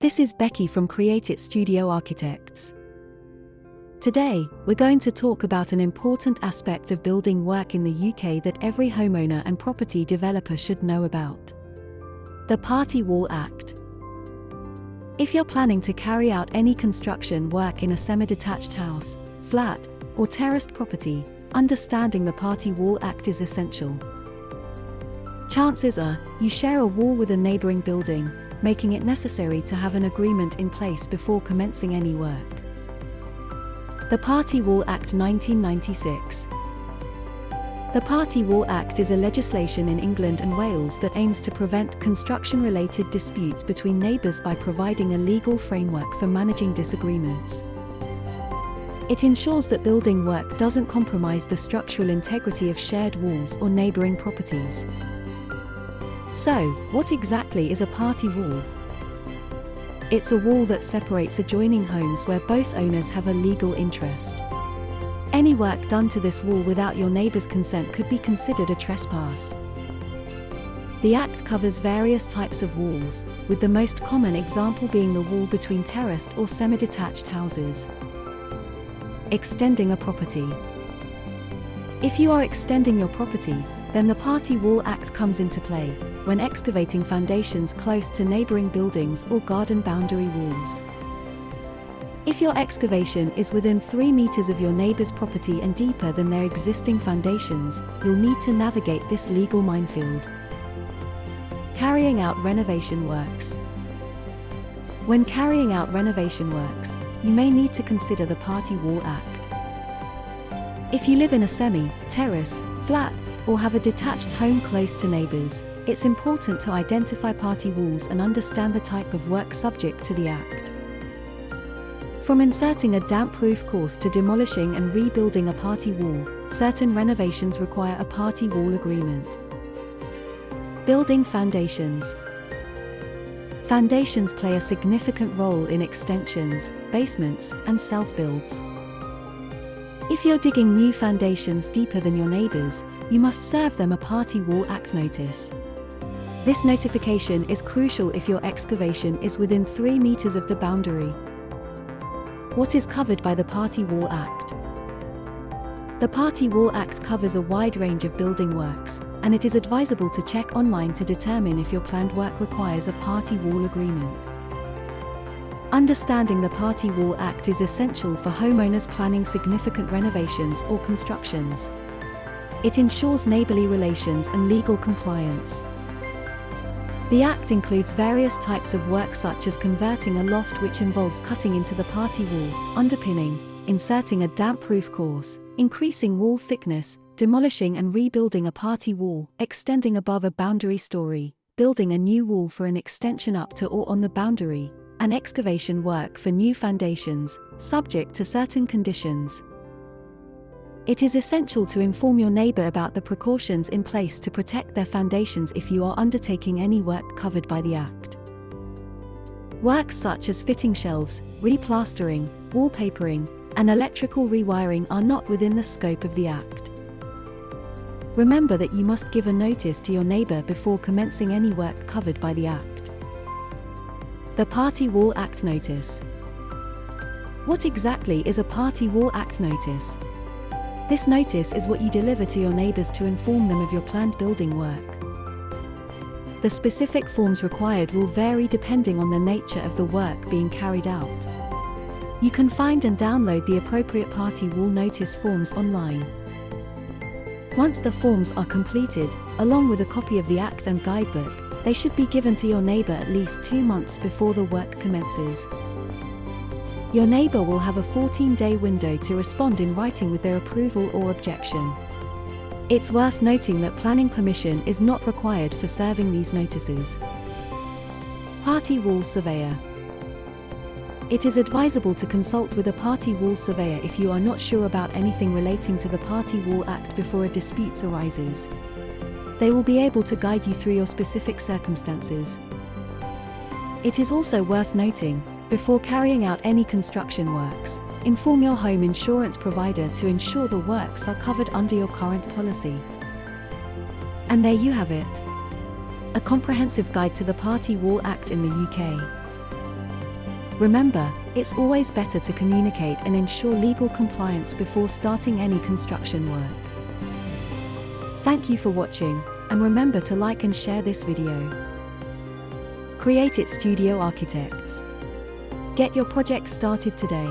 This is Becky from Create It Studio Architects. Today, we're going to talk about an important aspect of building work in the UK that every homeowner and property developer should know about: the Party Wall Act. If you're planning to carry out any construction work in a semi-detached house, flat, or terraced property, understanding the Party Wall Act is essential. Chances are, you share a wall with a neighbouring building, making it necessary to have an agreement in place before commencing any work. The Party Wall Act 1996. The Party Wall Act is a legislation in England and Wales that aims to prevent construction-related disputes between neighbours by providing a legal framework for managing disagreements. It ensures that building work doesn't compromise the structural integrity of shared walls or neighbouring properties. So, what exactly is a party wall? It's a wall that separates adjoining homes where both owners have a legal interest. Any work done to this wall without your neighbour's consent could be considered a trespass. The Act covers various types of walls, with the most common example being the wall between terraced or semi-detached houses. Extending a property. If you are extending your property, then the Party Wall Act comes into play when excavating foundations close to neighbouring buildings or garden boundary walls. If your excavation is within 3 meters of your neighbour's property and deeper than their existing foundations, you'll need to navigate this legal minefield. Carrying out renovation works. When carrying out renovation works, you may need to consider the Party Wall Act. If you live in a semi-terrace, flat, or have a detached home close to neighbours, it's important to identify party walls and understand the type of work subject to the Act. From inserting a damp-proof course to demolishing and rebuilding a party wall, certain renovations require a party wall agreement. Building foundations. Foundations play a significant role in extensions, basements, and self-builds. If you're digging new foundations deeper than your neighbours, you must serve them a Party Wall Act notice. This notification is crucial if your excavation is within 3 meters of the boundary. What is covered by the Party Wall Act? The Party Wall Act covers a wide range of building works, and it is advisable to check online to determine if your planned work requires a party wall agreement. Understanding the Party Wall Act is essential for homeowners planning significant renovations or constructions. It ensures neighbourly relations and legal compliance. The Act includes various types of work such as converting a loft, which involves cutting into the party wall, underpinning, inserting a damp-proof course, increasing wall thickness, demolishing and rebuilding a party wall, extending above a boundary story, building a new wall for an extension up to or on the boundary, and excavation work for new foundations, subject to certain conditions. It is essential to inform your neighbour about the precautions in place to protect their foundations if you are undertaking any work covered by the Act. Works such as fitting shelves, replastering, wallpapering, and electrical rewiring are not within the scope of the Act. Remember that you must give a notice to your neighbour before commencing any work covered by the Act. The Party Wall Act Notice. What exactly is a Party Wall Act Notice? This notice is what you deliver to your neighbours to inform them of your planned building work. The specific forms required will vary depending on the nature of the work being carried out. You can find and download the appropriate Party Wall Notice forms online. Once the forms are completed, along with a copy of the Act and guidebook, they should be given to your neighbour at least 2 months before the work commences. Your neighbour will have a 14-day window to respond in writing with their approval or objection. It's worth noting that planning permission is not required for serving these notices. Party Wall Surveyor. It is advisable to consult with a party wall surveyor if you are not sure about anything relating to the Party Wall Act before a dispute arises. They will be able to guide you through your specific circumstances. It is also worth noting, before carrying out any construction works, inform your home insurance provider to ensure the works are covered under your current policy. And there you have it. A comprehensive guide to the Party Wall Act in the UK. Remember, it's always better to communicate and ensure legal compliance before starting any construction work. Thank you for watching, and remember to like and share this video. Create It Studio Architects. Get your project started today.